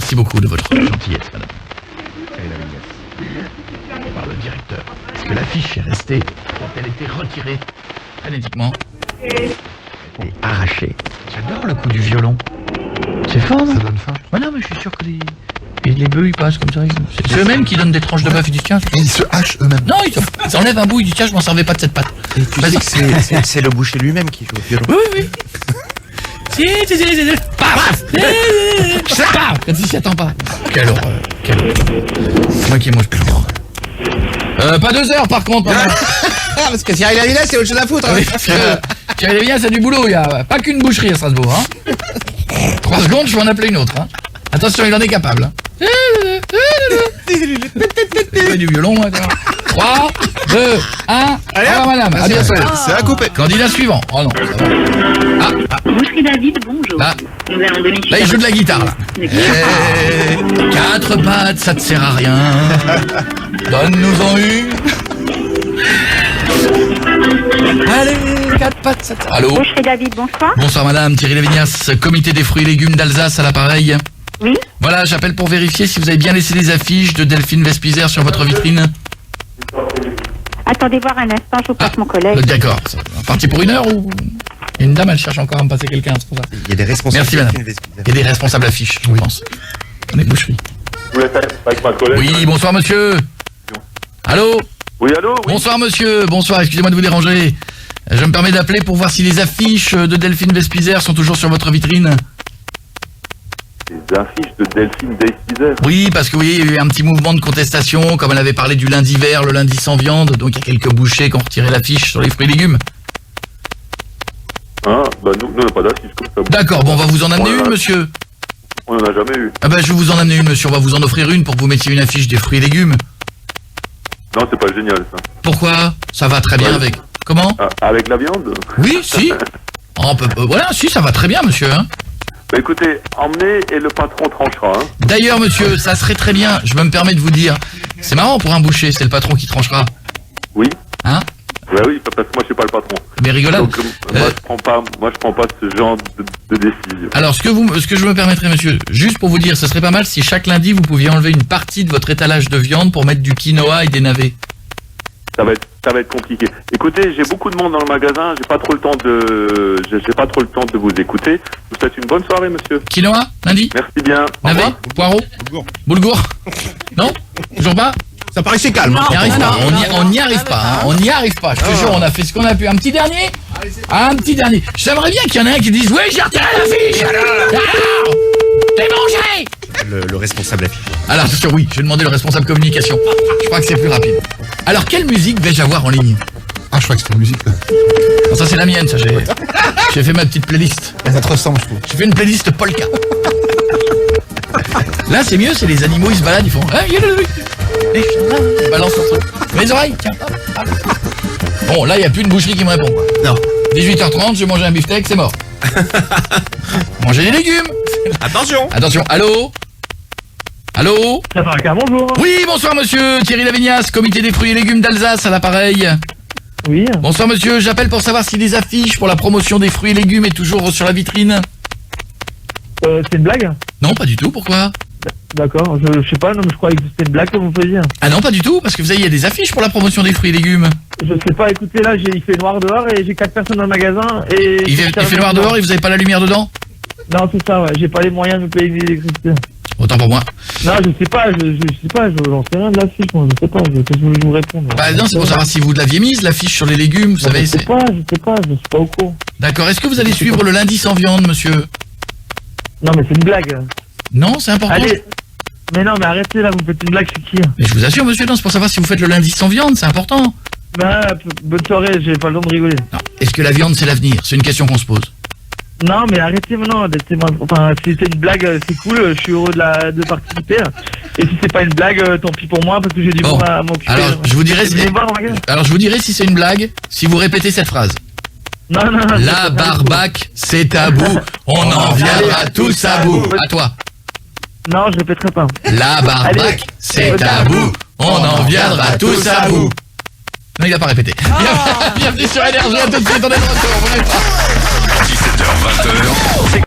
Merci beaucoup de votre gentillesse, madame. Par le directeur. Est-ce que l'affiche est restée quand elle était retirée frénétiquement et arrachée? J'adore le coup du violon. C'est fort, non? Ça donne faim. Ouais, non, mais je suis sûr que les bœufs, ils passent comme ça. C'est eux-mêmes qui donnent des tranches de bœuf. Ils disent, tiens, Et ils se hachent eux-mêmes. non, ils enlèvent un bout. Ils disent, tiens, je m'en servais pas de cette pâte. Et tu sais que c'est le boucher lui-même qui joue au violon. Oui, oui, oui. Paf! Paf! Quand il s'y attend pas. Quelle horreur. Quelle horreur. Moi qui mange plus grand. Pas 2 heures par contre. Parce que Cyril Hanouna, c'est autre chose à foutre. Oui, parce que Thierry Lévinas, c'est du boulot. Il n'y a pas qu'une boucherie à Strasbourg. Hein. 3 secondes, je vais en appeler une autre. Hein. Attention, il en est capable. Hein. Je fais du violon, moi. 3, 2, 1. Allez, au revoir, madame. À bientôt. C'est à couper. Candidat suivant. Oh non, ça va. Boucherie David, bonjour. Là. Nous allons domicilier. Là, il joue de la guitare, là. D'accord. 4 pattes, ça te sert à rien. Donne-nous-en une. Allez, 4 pattes, ça te sert. Allô? Boucherie David, bonsoir. Bonsoir madame, Thierry Lévinas, comité des fruits et légumes d'Alsace à l'appareil. Oui. Voilà, j'appelle pour vérifier si vous avez bien laissé les affiches de Delphine Vespizer sur votre vitrine. Attendez voir un instant, je vous passe mon collègue. D'accord. Parti pour 1 heure ou... Une dame, elle cherche encore à me passer quelqu'un, c'est pour ça. Il y a des responsables. Merci madame. Il y a des responsables affiches, je pense. On est boucherie. Je voulais faire avec ma collègue. Oui, bonsoir monsieur. Allô? Oui, allô, oui. Bonsoir monsieur, bonsoir, excusez-moi de vous déranger. Je me permets d'appeler pour voir si les affiches de Delphine Vespizer sont toujours sur votre vitrine. Les affiches de Delphine Vespizer. Oui, parce que vous voyez, il y a eu un petit mouvement de contestation, comme elle avait parlé du lundi vert, le lundi sans viande, donc il y a quelques bouchers qui ont retiré l'affiche sur les fruits et légumes. Hein, bah nous on n'a pas d'affiches comme ça. D'accord, bon, on va vous en amener Voilà. une, monsieur. On n'en a jamais eu. Ah ben, je vais vous en amener une, monsieur, on va vous en offrir une pour que vous mettiez une affiche des fruits et légumes. Non, c'est pas génial ça. Pourquoi? Ça va très bien Ouais. avec... Comment? Ah, avec la viande. Oui, si. On peut... Voilà, si, ça va très bien, monsieur, hein. Bah écoutez, emmenez et le patron tranchera. Hein. D'ailleurs, monsieur, ça serait très bien, je me permets de vous dire, c'est marrant pour un boucher, c'est le patron qui tranchera. Oui. Hein? Bah oui, parce que moi je suis pas le patron. Mais rigolade. Donc moi je prends pas ce genre de décision. Alors, ce que je me permettrais, monsieur, juste pour vous dire, ce serait pas mal si chaque lundi vous pouviez enlever une partie de votre étalage de viande pour mettre du quinoa et des navets. Ça va être compliqué. Écoutez, j'ai beaucoup de monde dans le magasin, j'ai pas trop le temps de vous écouter. Je vous souhaite une bonne soirée, monsieur. Quinoa, lundi? Merci bien. Au Navet? revoir. Poireau? Boulgour? Non? Toujours pas? Ça paraissait calme. On n'y arrive pas, on n'y arrive pas, hein. On n'y arrive pas, je te jure, on a fait ce qu'on a pu. Un petit dernier? Un petit dernier. J'aimerais bien qu'il y en ait un qui dise, oui, j'ai retiré l'affiche! Alors, t'es mangé! Le responsable affiche. Alors, attention, oui, je vais demander le responsable communication. Je crois que c'est plus rapide. Alors, quelle musique vais-je avoir en ligne? Ah, je crois que c'était une musique. Là. Non, ça c'est la mienne, ça, j'ai fait ma petite playlist. Ça te ressemble, je trouve. J'ai fait une playlist polka. Là, c'est mieux, c'est les animaux, ils se baladent, ils font... Ils balancent leur truc. Mes oreilles, tiens. Bon, là, il n'y a plus une boucherie qui me répond. Non. 18h30, j'ai mangé un beefsteak, c'est mort. Manger des légumes. Attention. Attention, allô? Allô? Bonjour. Oui, bonsoir monsieur, Thierry Lévinas, comité des fruits et légumes d'Alsace à l'appareil. Oui. Bonsoir monsieur, j'appelle pour savoir si les affiches pour la promotion des fruits et légumes est toujours sur la vitrine. C'est une blague? Non, pas du tout, pourquoi? D'accord, je sais pas, non mais je croyais que c'était une blague comme vous pouvez dire. Ah non, pas du tout, parce que vous savez, il y a des affiches pour la promotion des fruits et légumes. Je sais pas, écoutez là, il fait noir dehors et j'ai 4 personnes dans le magasin et... Il fait noir dehors et vous avez pas la lumière dedans? Non, c'est ça, ouais, j'ai pas les moyens de me payer l'électricité. Autant pour moi. Non, je sais pas, j'en sais rien de l'affiche, moi, je sais pas, qu'est-ce que je vous répondre. Bah non, c'est pour savoir si vous l'aviez mise, l'affiche sur les légumes, vous savez, Je sais pas, je suis pas au courant. D'accord, est-ce que vous allez suivre le lundi sans viande, monsieur? Non mais c'est une blague. Non, c'est important. Allez, mais non mais arrêtez là, vous me faites une blague, c'est qui? Mais je vous assure, monsieur, non, c'est pour savoir si vous faites le lundi sans viande, c'est important. Bah, bonne soirée, j'ai pas le temps de rigoler. Non. Est-ce que la viande, c'est l'avenir? C'est une question qu'on se pose. Non mais arrêtez maintenant, enfin si c'est une blague c'est cool, je suis heureux de participer. Et si c'est pas une blague, tant pis pour moi parce que j'ai du Bon, monde à m'occuper. alors je vous dirai si c'est une blague, si vous répétez cette phrase. Non. La barbaque, c'est à bout, on en viendra tous à bout. À toi. Non, je répéterai pas. La barbaque, c'est à bout, on en viendra tous à bout. Non, il a pas répété. Bienvenue sur Énergie, à tout de suite, on est de retour, vous n'êtes pas. 17h, 20h.